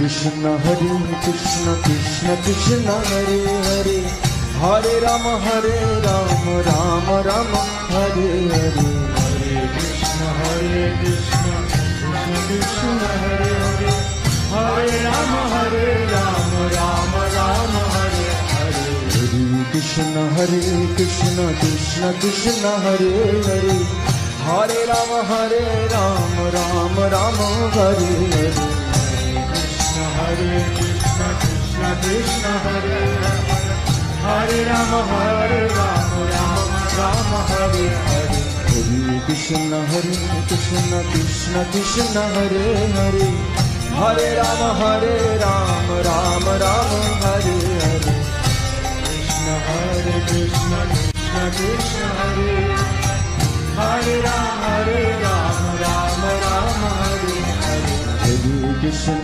Krishna Krishna Krishna Hare Hare, Hare Ram Ram Ram Hare Hare. Hare Krishna Krishna Krishna Hare Hare, Hare Ram Ram Ram Hare Hare. Hare Krishna Krishna Krishna Hare Hare, Hare Ram Ram Ram Hare Hare. Krishna Krishna Krishna Hare Hare, Hare Ram Ram Hare Hare. Hare Krishna Krishna Krishna Hare Hare, Hare Ram Ram Hare Hare. Krishna Krishna Krishna Hare, Hare Ram Ram Ram Hare Hare. Hare Krishna